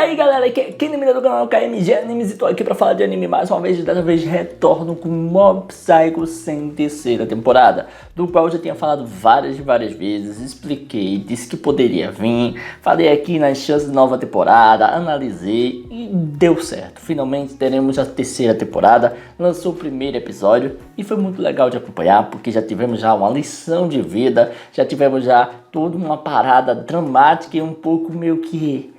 aí galera, aqui é Kenny do canal KMG Animes e tô aqui pra falar de anime mais uma vez. Dessa vez retorno com Mob Psycho 100 terceira temporada, do qual eu já tinha falado várias vezes, expliquei, disse que poderia vir, falei aqui nas chances de nova temporada, analisei e deu certo. Finalmente teremos a terceira temporada, lançou o primeiro episódio e foi muito legal de acompanhar, porque já tivemos já uma lição de vida, já tivemos já toda uma parada dramática e um pouco meio que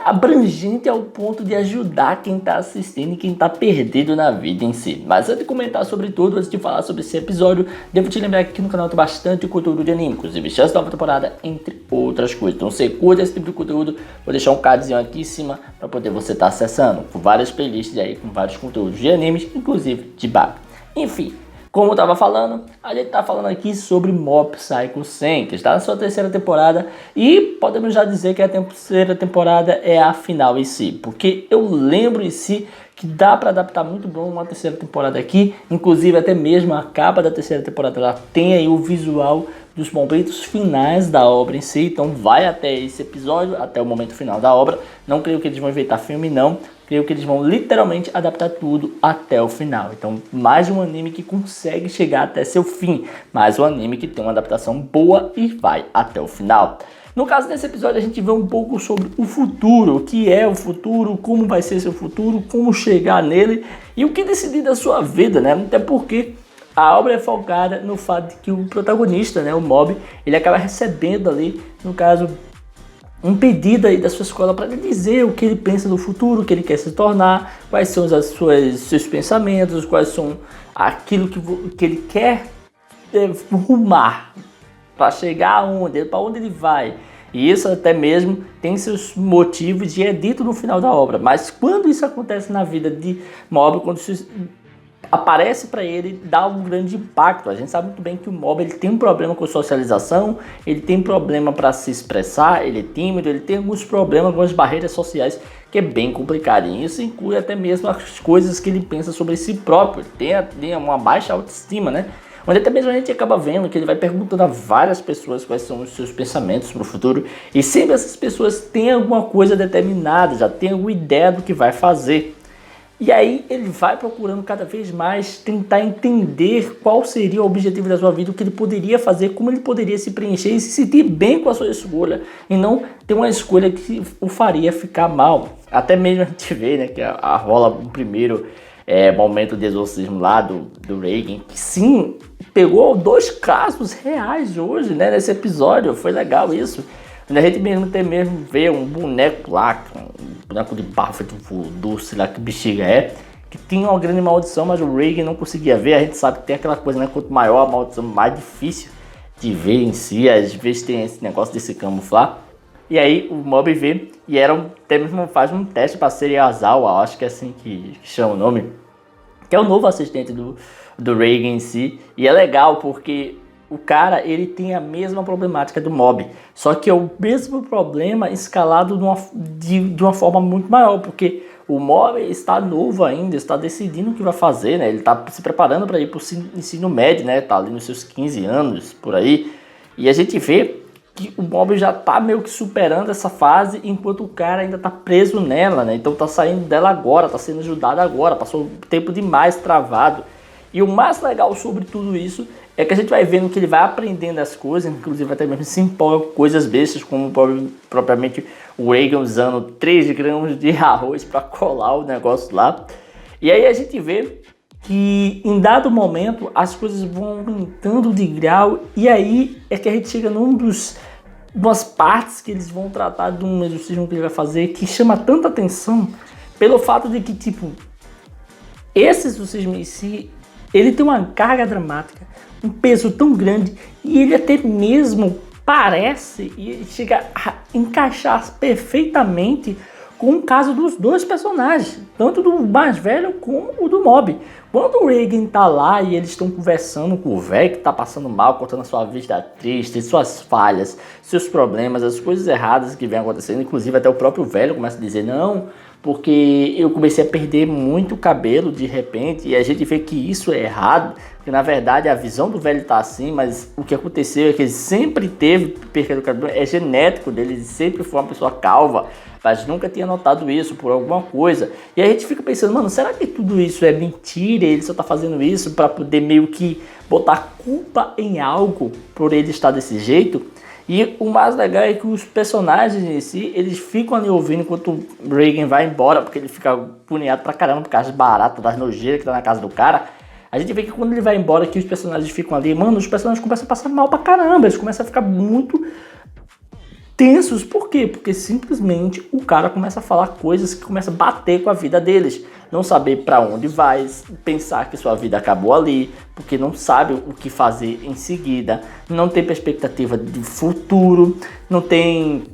abrangente ao ponto de ajudar quem está assistindo e quem está perdido na vida em si. Mas antes de comentar sobre tudo, antes de falar sobre esse episódio, devo te lembrar que aqui no canal tem bastante conteúdo de anime, inclusive chance de nova temporada, entre outras coisas. Então se curte esse tipo de conteúdo, vou deixar um cardzinho aqui em cima para poder você estar acessando, com várias playlists aí, com vários conteúdos de animes, inclusive de bag. Enfim, como eu estava falando, a gente está falando aqui sobre Mob Psycho 100, que está na sua terceira temporada, e podemos já dizer que a terceira temporada é a final em si, porque eu lembro em si que dá para adaptar muito bom uma terceira temporada aqui, inclusive até mesmo a capa da terceira temporada ela tem aí o visual dos momentos finais da obra em si, então vai até esse episódio, até o momento final da obra. Não creio que eles vão inventar filme não, creio que eles vão literalmente adaptar tudo até o final. Então mais um anime que consegue chegar até seu fim, mais um anime que tem uma adaptação boa e vai até o final. No caso desse episódio a gente vê um pouco sobre o futuro, o que é o futuro, como vai ser seu futuro, como chegar nele e o que decidir da sua vida, né? Até porque a obra é focada no fato de que o protagonista, né, o Mob, ele acaba recebendo ali, no caso, um pedido aí da sua escola para ele dizer o que ele pensa do futuro, o que ele quer se tornar, quais são seus pensamentos, quais são aquilo que ele quer rumar para chegar aonde, para onde ele vai. E isso até mesmo tem seus motivos e é dito no final da obra. Mas quando isso acontece na vida de Mob, quando isso aparece para ele, dá um grande impacto. A gente sabe muito bem que o Mob ele tem um problema com socialização, ele tem problema para se expressar, ele é tímido, ele tem alguns problemas com as barreiras sociais que é bem complicado. E isso inclui até mesmo as coisas que ele pensa sobre si próprio. Ele tem uma baixa autoestima, né? Onde até mesmo a gente acaba vendo que ele vai perguntando a várias pessoas quais são os seus pensamentos para o futuro. E sempre essas pessoas têm alguma coisa determinada, já tem alguma ideia do que vai fazer. E aí ele vai procurando cada vez mais tentar entender qual seria o objetivo da sua vida, o que ele poderia fazer, como ele poderia se preencher e se sentir bem com a sua escolha. E não ter uma escolha que o faria ficar mal. Até mesmo a gente vê, né, que rola o primeiro momento de exorcismo lá do Reagan, que sim, pegou 2 casos reais hoje, né, nesse episódio. Foi legal isso. A gente mesmo vê um boneco lá, um boneco de barro feito voodoo, sei lá que bexiga que tinha uma grande maldição, mas o Reagan não conseguia ver. A gente sabe que tem aquela coisa, né? Quanto maior a maldição, mais difícil de ver em si. Às vezes tem esse negócio de se camuflar. E aí o Mob vê e até mesmo faz um teste para ser Yazawa, acho que é assim que chama o nome, que é o novo assistente do Reagan em si. E é legal porque o cara, ele tem a mesma problemática do Mob, só que é o mesmo problema escalado de uma forma muito maior, porque o Mob está novo ainda, está decidindo o que vai fazer, né? Ele está se preparando para ir para o ensino médio, né? Está ali nos seus 15 anos, por aí, e a gente vê que o Mob já está meio que superando essa fase, enquanto o cara ainda está preso nela, né? Então está saindo dela agora, está sendo ajudado agora, passou tempo demais travado. E o mais legal sobre tudo isso é que a gente vai vendo que ele vai aprendendo as coisas, inclusive até mesmo se empolga com coisas bestas, como propriamente o Reagan usando 3 gramas de arroz para colar o negócio lá. E aí a gente vê que em dado momento as coisas vão aumentando de grau, e aí é que a gente chega umas partes que eles vão tratar de um exorcismo que ele vai fazer, que chama tanta atenção pelo fato de que, tipo, esse exorcismo em si, ele tem uma carga dramática, um peso tão grande, e ele até mesmo parece e chega a encaixar perfeitamente com o caso dos 2 personagens, tanto do mais velho como o do Mob. Quando o Reagan tá lá e eles estão conversando com o velho que tá passando mal, contando a sua vida triste, suas falhas, seus problemas, as coisas erradas que vem acontecendo, inclusive até o próprio velho começa a dizer, não, porque eu comecei a perder muito cabelo de repente, e a gente vê que isso é errado, porque na verdade a visão do velho tá assim, mas o que aconteceu é que ele sempre teve perda do cabelo, é genético dele, ele sempre foi uma pessoa calva, mas nunca tinha notado isso por alguma coisa. E aí a gente fica pensando, mano, será que tudo isso é mentira? Ele só tá fazendo isso para poder meio que botar culpa em algo por ele estar desse jeito? E o mais legal é que os personagens em si, eles ficam ali ouvindo enquanto o Reagan vai embora, porque ele fica agoniado pra caramba por causa das baratas, das nojeiras que tá na casa do cara. A gente vê que quando ele vai embora, que os personagens ficam ali, mano, os personagens começam a passar mal pra caramba, eles começam a ficar muito tensos. Por quê? Porque simplesmente o cara começa a falar coisas que começam a bater com a vida deles. Não saber pra onde vai, pensar que sua vida acabou ali, porque não sabe o que fazer em seguida, não tem perspectiva de futuro, não tem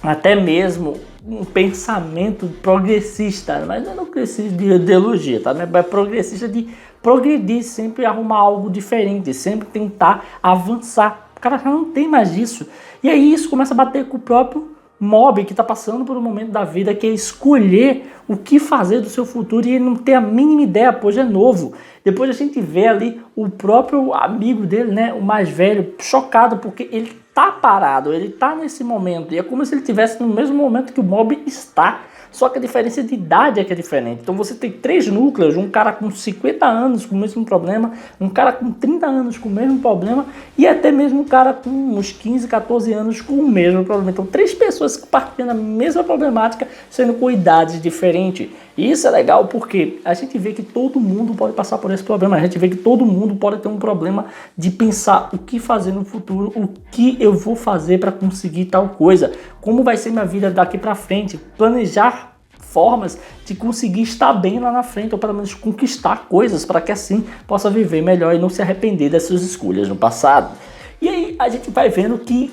até mesmo um pensamento progressista, mas não é progressista de ideologia, tá? É progressista de progredir, sempre arrumar algo diferente, sempre tentar avançar. O cara já não tem mais isso. E aí isso começa a bater com o próprio Mob, que está passando por um momento da vida que é escolher o que fazer do seu futuro e ele não tem a mínima ideia, pois é novo. Depois a gente vê ali o próprio amigo dele, né, o mais velho, chocado porque ele tá parado, ele tá nesse momento. E é como se ele estivesse no mesmo momento que o Mob está. Só que a diferença de idade é que é diferente. Então você tem 3 núcleos, um cara com 50 anos com o mesmo problema, um cara com 30 anos com o mesmo problema e até mesmo um cara com uns 15, 14 anos com o mesmo problema. Então 3 pessoas que partilham da mesma problemática, sendo com idades diferentes. E isso é legal porque a gente vê que todo mundo pode passar por esse problema. A gente vê que todo mundo pode ter um problema de pensar o que fazer no futuro, o que eu vou fazer para conseguir tal coisa, como vai ser minha vida daqui para frente, planejar formas de conseguir estar bem lá na frente, ou pelo menos conquistar coisas para que assim possa viver melhor e não se arrepender das suas escolhas no passado. E aí a gente vai vendo que,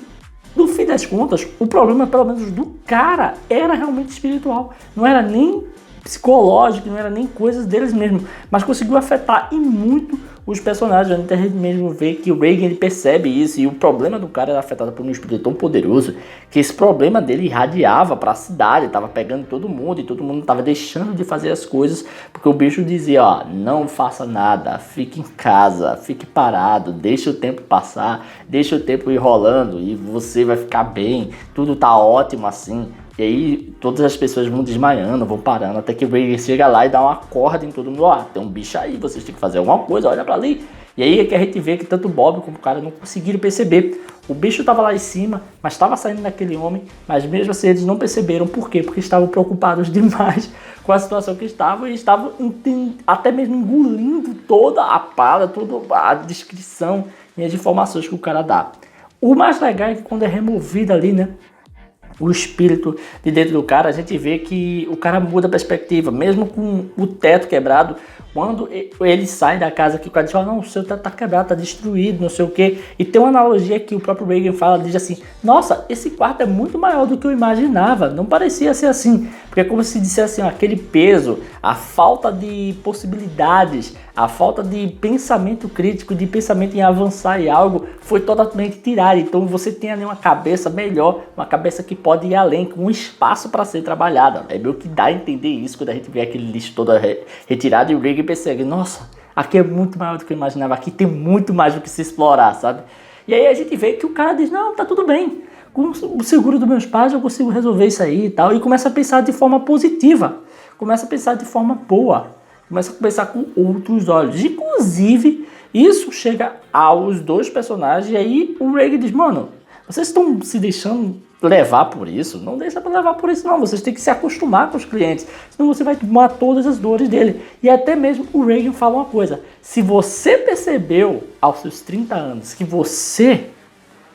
no fim das contas, o problema, pelo menos do cara, era realmente espiritual. Não era nem psicológico, não era nem coisas deles mesmos, mas conseguiu afetar e muito os personagens. A gente mesmo vê que o Reagan ele percebe isso, e o problema do cara era afetado por um espírito tão poderoso que esse problema dele irradiava para a cidade, estava pegando todo mundo e todo mundo estava deixando de fazer as coisas porque o bicho dizia, ó, não faça nada, fique em casa, fique parado, deixa o tempo passar, deixa o tempo ir rolando e você vai ficar bem, tudo tá ótimo assim. E aí todas as pessoas vão desmaiando, vão parando, até que o Reagan chega lá e dá uma corda em todo mundo. Ó, tem um bicho aí, vocês têm que fazer alguma coisa, olha pra ali. E aí é que a gente vê que tanto o Bob como o cara não conseguiram perceber. O bicho tava lá em cima, mas estava saindo daquele homem, mas mesmo assim eles não perceberam. Por quê? Porque estavam preocupados demais com a situação que estavam e estavam até mesmo engolindo toda a parada, toda a descrição e as informações que o cara dá. O mais legal é que quando é removido ali, né, o espírito de dentro do cara, a gente vê que o cara muda a perspectiva, mesmo com o teto quebrado. Quando ele sai da casa, que o cara diz, não, o seu teto tá quebrado, tá destruído, não sei o que. E tem uma analogia que o próprio Reagan fala, diz assim, nossa, esse quarto é muito maior do que eu imaginava, não parecia ser assim. Porque é como se dissesse assim, aquele peso, a falta de possibilidades, a falta de pensamento crítico, de pensamento em avançar em algo, foi totalmente tirado. Então você tem ali uma cabeça melhor, uma cabeça que pode ir além, com um espaço para ser trabalhada. É meio que dá a entender isso quando a gente vê aquele lixo todo retirado e o Reagan percebe, nossa, aqui é muito maior do que eu imaginava, aqui tem muito mais do que se explorar, sabe? E aí a gente vê que o cara diz, não, tá tudo bem, com o seguro dos meus pais eu consigo resolver isso aí e tal, e começa a pensar de forma positiva, começa a pensar de forma boa, começa a pensar com outros olhos. Inclusive, isso chega aos 2 personagens, e aí o Reagan diz, mano, vocês estão se deixando levar por isso? Não deixa para levar por isso não, vocês têm que se acostumar com os clientes, senão você vai tomar todas as dores dele. E até mesmo o Reagan fala uma coisa, se você percebeu aos seus 30 anos que você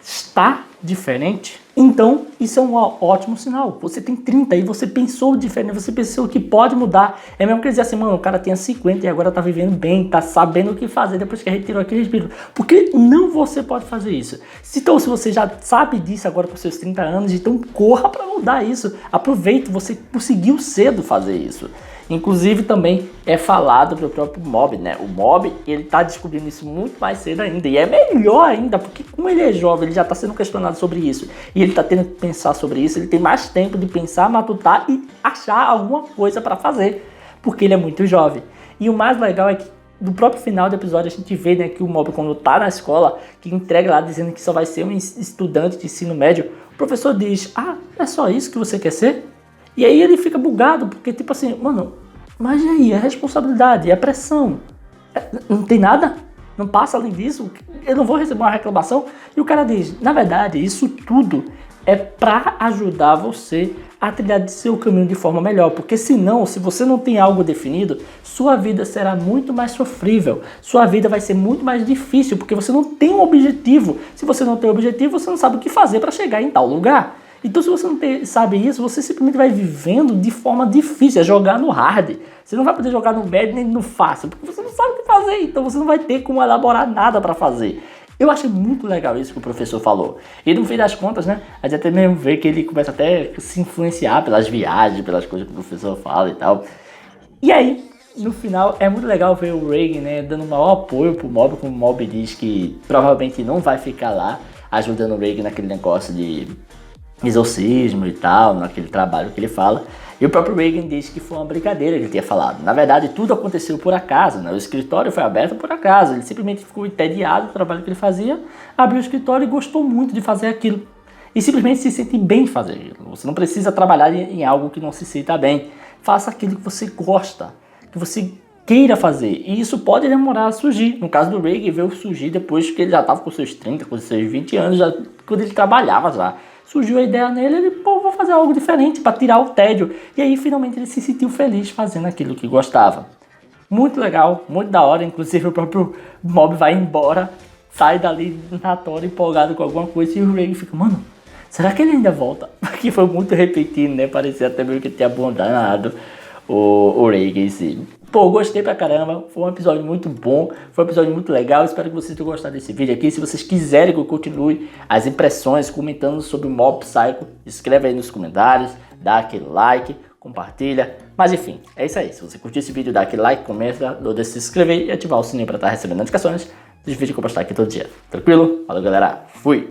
está diferente, então isso é um ótimo sinal. Você tem 30 e você pensou diferente, você pensou que pode mudar. É mesmo que dizer assim, mano, o cara tinha 50 e agora tá vivendo bem, tá sabendo o que fazer depois que retirou aquele espírito. Porque não você pode fazer isso. Então, se você já sabe disso agora com seus 30 anos, então corra para mudar isso. Aproveite, você conseguiu cedo fazer isso. Inclusive também é falado pro próprio Mob, né? O Mob, ele tá descobrindo isso muito mais cedo ainda. E é melhor ainda, porque como ele é jovem, ele já tá sendo questionado sobre isso. E ele tá tendo que pensar sobre isso. Ele tem mais tempo de pensar, matutar e achar alguma coisa para fazer. Porque ele é muito jovem. E o mais legal é que no próprio final do episódio a gente vê, né, que o Mob, quando tá na escola, que entrega lá dizendo que só vai ser um estudante de ensino médio, o professor diz, ah, é só isso que você quer ser? E aí ele fica bugado, porque tipo assim, mano, mas e aí, a responsabilidade, a pressão, não tem nada? Não passa além disso? Eu não vou receber uma reclamação? E o cara diz, na verdade, isso tudo é para ajudar você a trilhar de seu caminho de forma melhor, porque senão, se você não tem algo definido, sua vida será muito mais sofrível, sua vida vai ser muito mais difícil, porque você não tem um objetivo. Se você não tem um objetivo, você não sabe o que fazer para chegar em tal lugar. Então, se você não sabe isso, você simplesmente vai vivendo de forma difícil, é jogar no hard. Você não vai poder jogar no médio nem no fácil, porque você não sabe o que fazer, então você não vai ter como elaborar nada para fazer. Eu achei muito legal isso que o professor falou. E no fim das contas, né, a gente até mesmo vê que ele começa até a se influenciar pelas viagens, pelas coisas que o professor fala e tal. E aí, no final, é muito legal ver o Reagan, né, dando maior apoio pro Mob, como o Mob diz que provavelmente não vai ficar lá ajudando o Reagan naquele negócio de exorcismo e tal, naquele trabalho que ele fala. E o próprio Reagan disse que foi uma brincadeira que ele tinha falado. Na verdade, tudo aconteceu por acaso, né? O escritório foi aberto por acaso. Ele simplesmente ficou entediado do trabalho que ele fazia, abriu o escritório e gostou muito de fazer aquilo. E simplesmente se sente bem fazer aquilo. Você não precisa trabalhar em algo que não se sinta bem. Faça aquilo que você gosta, que você queira fazer. E isso pode demorar a surgir. No caso do Reagan, veio surgir depois que ele já estava com seus 30, com seus 20 anos, já, quando ele trabalhava já. Surgiu a ideia nele, ele, pô, vou fazer algo diferente para tirar o tédio. E aí, finalmente, ele se sentiu feliz fazendo aquilo que gostava. Muito legal, muito da hora. Inclusive, o próprio Mob vai embora, sai dali na tora, empolgado com alguma coisa. E o Reagan fica, mano, será que ele ainda volta? Porque foi muito repetido, né? Parecia até meio que tinha abandonado o Reagan em si. Pô, gostei pra caramba, foi um episódio muito bom, foi um episódio muito legal, espero que vocês tenham gostado desse vídeo aqui. Se vocês quiserem que eu continue as impressões comentando sobre o Mob Psycho, escreve aí nos comentários, dá aquele like, compartilha. Mas enfim, é isso aí, se você curtiu esse vídeo, dá aquele like, comenta, não deixe de se inscrever e ativar o sininho pra estar recebendo notificações dos vídeos que eu postar aqui todo dia. Tranquilo? Valeu galera, fui!